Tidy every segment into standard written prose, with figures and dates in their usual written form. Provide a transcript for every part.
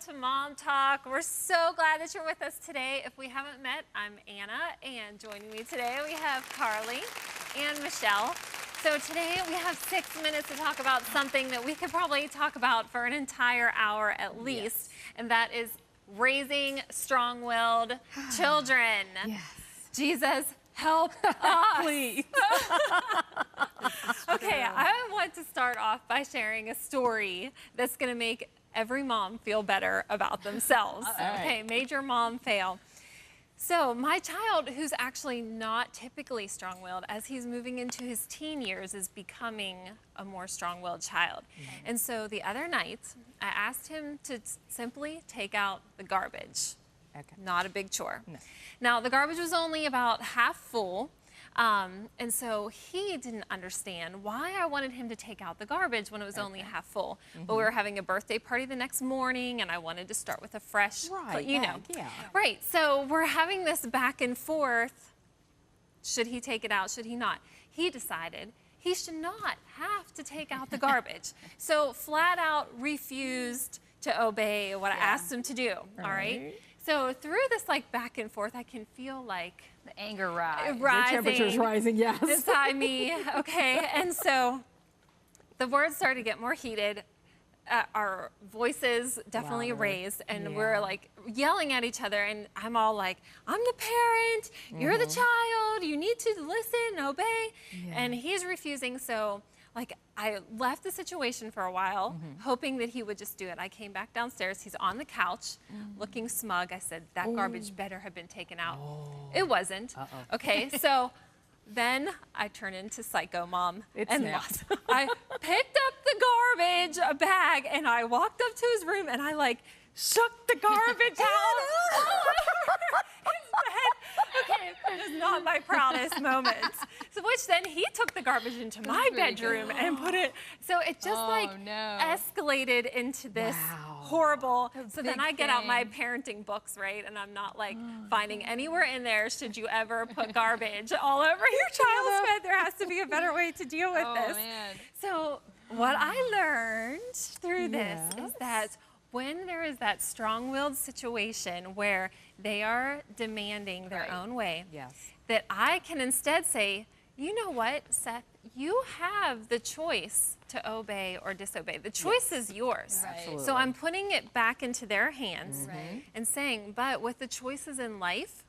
to Mom Talk. We're so glad that you're with us today. If we haven't met, I'm Anna, and joining me today we have Carly and Michelle. So today we have 6 minutes to talk about something that we could probably talk about for an entire hour at least, and that is raising strong-willed children. Yes. Jesus, help us. Please. Okay, I want to start off by sharing a story that's going to make every mom feel better about themselves. Okay, major mom fail. So my child, who's actually not typically strong-willed, as he's moving into his teen years, is becoming a more strong-willed child. And so the other night, I asked him to simply take out the garbage. Okay. Not a big chore. No. Now, the garbage was only about half full, and so he didn't understand why I wanted him to take out the garbage when it was only half full. But we were having a birthday party the next morning, and I wanted to start with a fresh, you know. Yeah. Right, so we're having this back and forth. Should he take it out? Should he not? He decided he should not have to take out the garbage. So flat out refused to obey what I asked him to do, all right? So through this like back and forth, I can feel like the anger rising. The temperature's rising, yes. inside me, okay? And so the words started to get more heated. Our voices definitely Louder. raised, and we're like yelling at each other, and I'm all like, I'm the parent, you're the child, you need to listen, obey. And he's refusing, so like I left the situation for a while, hoping that he would just do it. I came back downstairs, he's on the couch, looking smug. I said, that garbage better have been taken out. It wasn't. Okay, so then I turned into psycho mom. I picked up the garbage bag and I walked up to his room and I like shook the garbage out. Okay, it was not my proudest moment. So which then he took the garbage into my bedroom and put it, so it just escalated into this horrible, so then I get out my parenting books, right? And I'm not like finding anywhere in there, should you ever put garbage all over your child's bed? There has to be a better way to deal with this. Man. So what I learned through this is that when there is that strong-willed situation where they are demanding their own way, that I can instead say, you know what, Seth, you have the choice to obey or disobey. The choice is yours. Absolutely. So I'm putting it back into their hands and saying, but with the choices in life,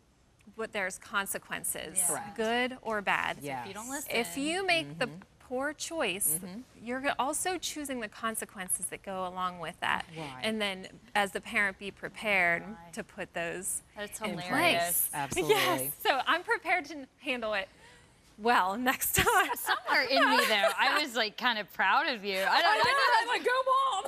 there's consequences, good or bad. If you don't listen. If you make the poor choice, you're also choosing the consequences that go along with that. And then as the parent, be prepared to put those in place. Absolutely. Yes, so I'm prepared to handle it well next time. Somewhere in me, though, I was like kind of proud of you. I know, I'm like, go mom.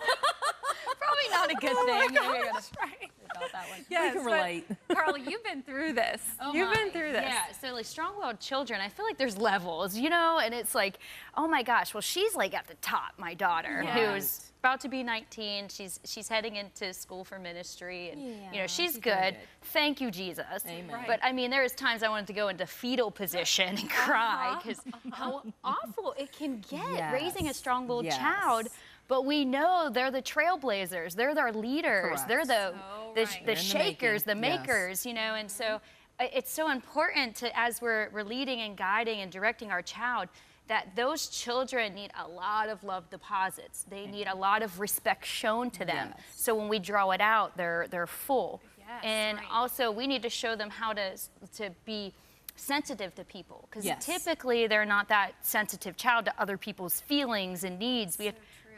probably not a good thing. Maybe I gotta Right. about that one. Yes, can relate. Carly, you've been through this. You've been through this. Yeah, so like strong-willed children, I feel like there's levels, you know, and it's like, oh my gosh, well she's like at the top, my daughter, who's about to be 19. She's heading into school for ministry, and you know, she's good. Thank you, Jesus. Amen. Right. But I mean, there was times I wanted to go into fetal position and cry because how awful it can get raising a strong-willed child. But we know they're the trailblazers. They're their leaders. They're the shakers, the makers, you know. And so it's so important to, as we're leading and guiding and directing our child, that those children need a lot of love deposits. They need a lot of respect shown to them. So when we draw it out, they're full. And also we need to show them how to be sensitive to people, because typically they're not that sensitive child to other people's feelings and needs. We have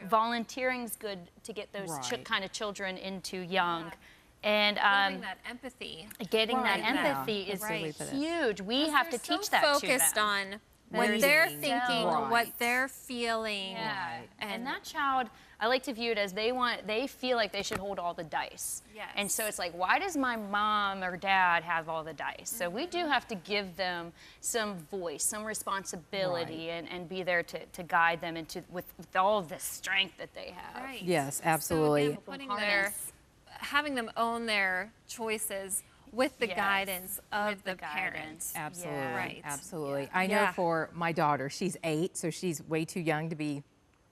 volunteering's good to get those kind of children into young. And getting that empathy. Is huge. We have to teach that to them. Focused on what they're thinking, what they're feeling. And that child, I like to view it as they feel like they should hold all the dice. And so it's like, why does my mom or dad have all the dice? So we do have to give them some voice, some responsibility, and be there to guide them into with all of the strength that they have. Yes, absolutely. So again, having them own their choices with the guidance of the parents. Absolutely. Absolutely. I know for my daughter, she's 8, so she's way too young to be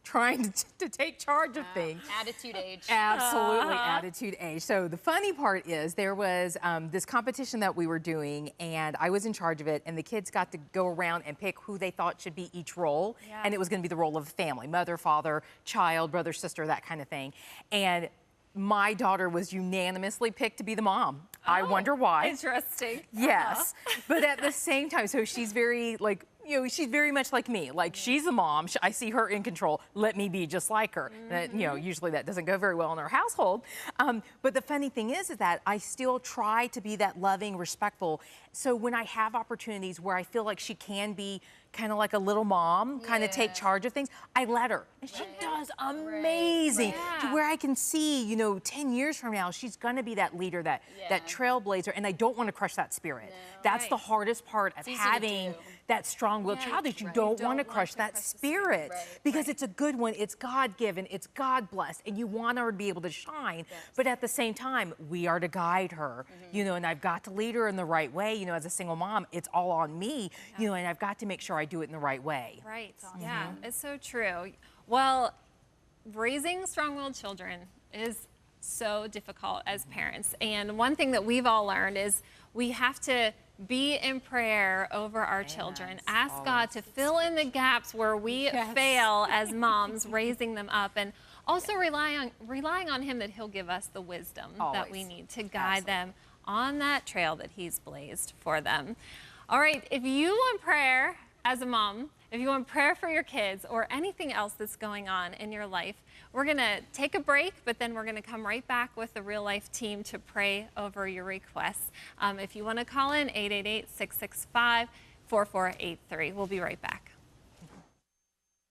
trying to take charge of things. Attitude age. Absolutely, attitude age. So the funny part is there was this competition that we were doing, and I was in charge of it, and the kids got to go around and pick who they thought should be each role, and it was going to be the role of the family, mother, father, child, brother, sister, that kind of thing. And my daughter was unanimously picked to be the mom. I wonder why. Interesting. Yes, but at the same time, so she's very like, you know, she's very much like me. Like, she's the mom. I see her in control. Let me be just like her. That, you know, usually that doesn't go very well in our household. But the funny thing is that I still try to be that loving, respectful. So when I have opportunities where I feel like she can be kind of like a little mom, kind of take charge of things, I let her. And she does amazing. To where I can see, you know, 10 years from now, she's going to be that leader, that trailblazer. And I don't want to crush that spirit. That's the hardest part of having that strong-willed child, is you don't want to crush that spirit, because it's a good one, it's God-given, it's God-blessed, and you want her to be able to shine. But at the same time, we are to guide her, you know, and I've got to lead her in the right way. You know, as a single mom, it's all on me, you know, and I've got to make sure I do it in the right way. Right. Yeah, it's so true. Well, raising strong-willed children is so difficult as parents. And one thing that we've all learned is we have to be in prayer over our children. Ask God to fill in the gaps where we fail as moms raising them up, and also relying on Him that He'll give us the wisdom that we need to guide them on that trail that He's blazed for them. All right, if you want prayer as a mom, if you want prayer for your kids or anything else that's going on in your life, we're going to take a break, but then we're going to come right back with the Real Life team to pray over your requests. If you want to call in, 888-665-4483. We'll be right back.